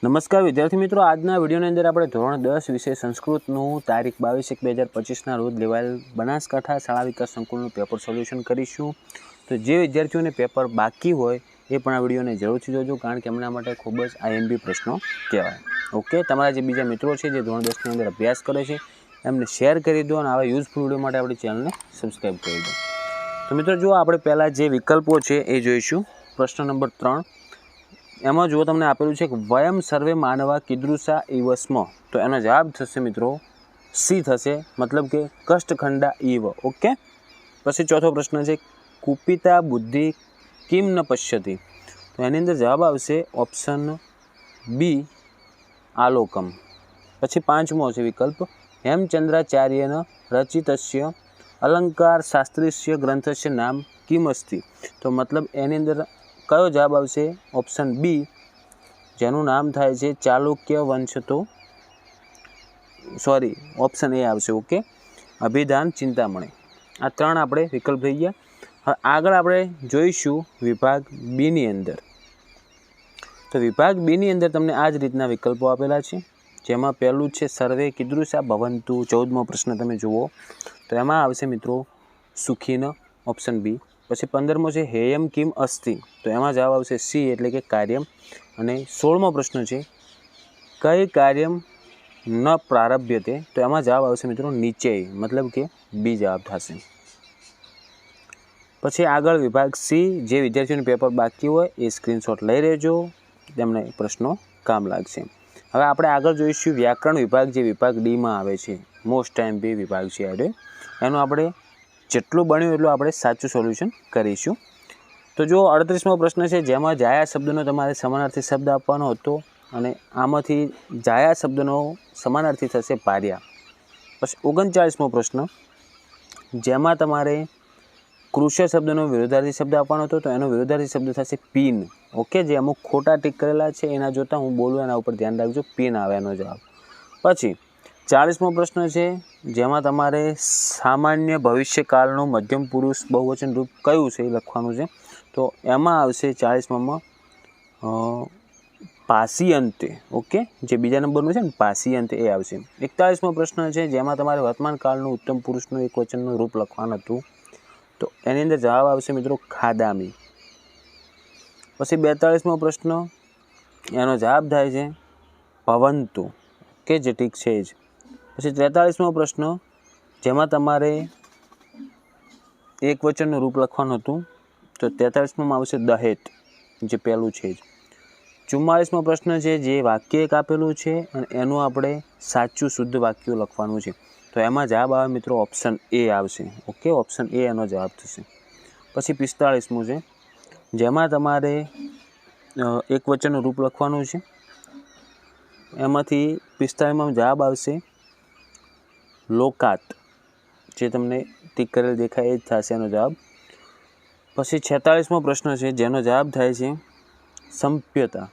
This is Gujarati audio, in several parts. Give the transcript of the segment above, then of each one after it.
નમસ્કાર વિદ્યાર્થી મિત્રો, આજના વિડીયોની અંદર આપણે ધોરણ 10 વિષય સંસ્કૃતનું તારીખ 22/1/2025ના રોજ લેવાયેલ બનાસકાંઠા શાળા વિકાસ સંકુલનું પેપર સોલ્યુશન કરીશું. તો જે વિદ્યાર્થીઓને પેપર બાકી હોય એ પણ આ વિડીયોને જરૂરથી જોજો, કારણ કે એમના માટે ખૂબ જ IMP પ્રશ્નો કહેવાય. ઓકે, તમારા જે બીજા મિત્રો છે જે ધોરણ 10ની અંદર અભ્યાસ કરે છે એમને શેર કરી દો અને આવા યુઝફુલ વિડીયો માટે આપણી ચેનલને સબસ્ક્રાઈબ કરી દો. તો મિત્રો જો આપણે પહેલાં જે વિકલ્પો છે એ જોઈશું. પ્રશ્ન નંબર 3 એમાં જો તમને આપેલું છે કે વયમ સર્વે માનવા કીદૃશા ઇવ સ્મ, તો એનો જવાબ થશે મિત્રો સી થશે, મતલબ કે કષ્ટખંડા ઇવ. ઓકે, પછી ચોથો પ્રશ્ન છે કુપિતા બુદ્ધિ કિમ ન પશ્યતિ, તો એની અંદર જવાબ આવશે ઓપ્શન બી આલોકમ. પછી પાંચમો છે વિકલ્પ હેમચંદ્રાચાર્યન રચિતસ્ય અલંકાર શાસ્ત્રીસ્ય ગ્રંથસ્ય નામ કિમ અસ્તિ, તો મતલબ એની અંદર કયો જવાબ આવશે? ઓપ્શન બી, જેનું નામ થાય છે ચાલુક્ય વંશ. તો ઓપ્શન એ આવશે. ઓકે, અભિધાન ચિંતામણી. આ ત્રણ આપણે વિકલ્પ થઈ ગયા. હવે આગળ આપણે જોઈશું વિભાગ બીની અંદર. તો વિભાગ બીની અંદર તમને આ જ રીતના વિકલ્પો આપેલા છે, જેમાં પહેલું છે સર્વે કીદૃશા ભવંતુ. 14મો પ્રશ્ન તમે જુઓ તો એમાં આવશે મિત્રો સુખીન, ઓપ્શન બી. પછી 15મો છે હેયમ કિમ અસ્તિ, તો એમાં જવાબ આવશે સી એટલે કે કાર્યમ. અને 16મો પ્રશ્ન છે કઈ કાર્યમ ન પ્રારભ્યતે, તો એમાં જવાબ આવશે મિત્રો નીચે, મતલબ કે બી જવાબ થશે. પછી આગળ વિભાગ સી, જે વિદ્યાર્થીઓને પેપર બાકી હોય એ સ્ક્રીનશોટ લઈ રહેજો, તેમને પ્રશ્નો કામ લાગશે. હવે આપણે આગળ જોઈશું વ્યાકરણ વિભાગ, જે વિભાગ ડીમાં આવે છે. મોસ્ટ IMP વિભાગ છે આ. એનું આપણે જેટલું બન્યું એટલું આપણે સાચું સોલ્યુશન કરીશું. તો જો 38મો પ્રશ્ન છે, જેમાં જાયા શબ્દનો તમારે સમાનાર્થી શબ્દ આપવાનો હતો, અને આમાંથી જાયા શબ્દનો સમાનાર્થી થશે પાર્યા. પછી 39મો પ્રશ્ન, જેમાં તમારે કૃષ્ય શબ્દનો વિરોધાર્થી શબ્દ આપવાનો હતો, તો એનો વિરોધાર્થી શબ્દ થશે પીન. ઓકે, જે અમુક ખોટા ટીક કરેલા છે એના જોતાં હું બોલું એના ઉપર ધ્યાન રાખજો, પીન આવે એનો જવાબ. પછી 40મો પ્રશ્ન છે, જેમાં તમારે સામાન્ય ભવિષ્યકાળનું મધ્યમ પુરુષ બહુવચન રૂપ કયું છે એ લખવાનું છે. તો એમાં આવશે 40માં પાસીયંતે. ઓકે, જે બીજા નંબરનું છે ને પાસીયંતે એ આવશે. 41મો પ્રશ્ન છે, જેમાં તમારે વર્તમાન કાળનું ઉત્તમ પુરુષનું એક વચનનું રૂપ લખવાનું હતું, તો એની અંદર જવાબ આવશે મિત્રો ખાદામી. પછી 42મો પ્રશ્ન, એનો જવાબ થાય છે ભવંતુ. ઓકે, જે ઠીક છે જ. પછી 43મો પ્રશ્ન, જેમાં તમારે એક વચનનું રૂપ લખવાનું હતું, તો 43માં આવશે દહેત, જે પહેલું છે જ. 44મો પ્રશ્ન છે, જે વાક્ય એક આપેલું છે અને એનું આપણે સાચું શુદ્ધ વાક્ય લખવાનું છે, તો એમાં જવાબ આવે મિત્રો ઓપ્શન એ આવશે. ઓકે, ઓપ્શન એ એનો જવાબ થશે. પછી 45મું છે, જેમાં તમારે એક વચનનું રૂપ લખવાનું છે, એમાંથી 45માં જવાબ આવશે લોકાત, જે તમને ટીક કરેલ દેખાય એ જ થશે એનો જવાબ. પછી 46મો પ્રશ્ન છે, જેનો જવાબ થાય છે સંપ્યતા.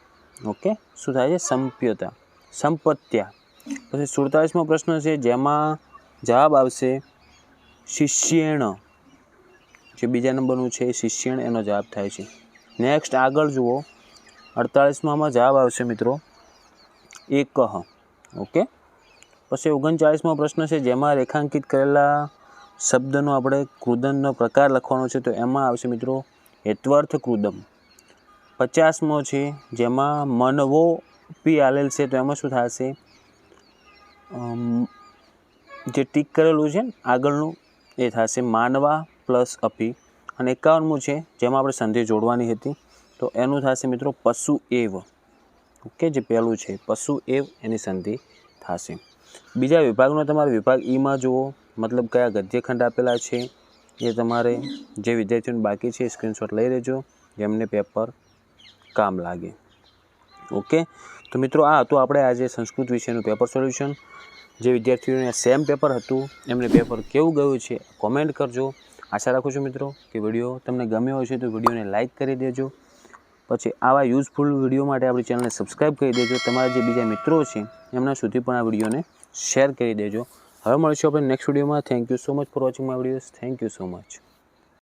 ઓકે, શું થાય છે? સંપ્યતા, સંપત્યા. પછી 47મો પ્રશ્ન છે, જેમાં જવાબ આવશે શિષ્યેણ, જે બીજા નંબરનું છે શિષ્યેણ એનો જવાબ થાય છે. નેક્સ્ટ આગળ જુઓ, 48માં જવાબ આવશે મિત્રો એકહ. ઓકે, પછી 39મો પ્રશ્ન છે, જેમાં રેખાંકિત કરેલા શબ્દનો આપણે કૃદનનો પ્રકાર લખવાનો છે, તો એમાં આવશે મિત્રો હેત્વર્થ કૃદમ. 50મો છે, જેમાં મનવો પી આલેલ છે, તો એમાં શું થશે? જે ટીક કરેલું છે આગળનું એ થશે માનવા પ્લસ અપી. અને 51મું છે, જેમાં આપણે સંધિ જોડવાની હતી, તો એનું થશે મિત્રો પશુ એવ. ઓકે, જે પહેલું છે પશુ એવ, એની સંધિ થશે. બીજા વિભાગનો તમારે વિભાગ ઈમાં જુઓ, મતલબ કયા ગદ્યખંડ આપેલા છે એ તમારે જે વિદ્યાર્થીઓને બાકી છે સ્ક્રીનશોટ લઈ લેજો, જેમને પેપર કામ લાગે. ઓકે, તો મિત્રો આ હતું આપણે આજે સંસ્કૃત વિષયનું પેપર સોલ્યુશન. જે વિદ્યાર્થીઓને સેમ પેપર હતું એમને પેપર કેવું ગયું છે કોમેન્ટ કરજો. આશા રાખું છું મિત્રો કે વિડીયો તમને ગમ્યો હશે તો વિડીયોને લાઇક કરી દેજો. પછી આવા યુઝફુલ વિડીયો માટે આપણી ચેનલને સબસ્ક્રાઈબ કરી દેજો. તમારા જે બીજા મિત્રો છે એમના સુધી પણ આ વિડીયોને શેર કરી દેજો. હવે મળીશું આપણે નેક્સ્ટ વિડીયોમાં. Thank you so much for watching my videos. Thank you so much.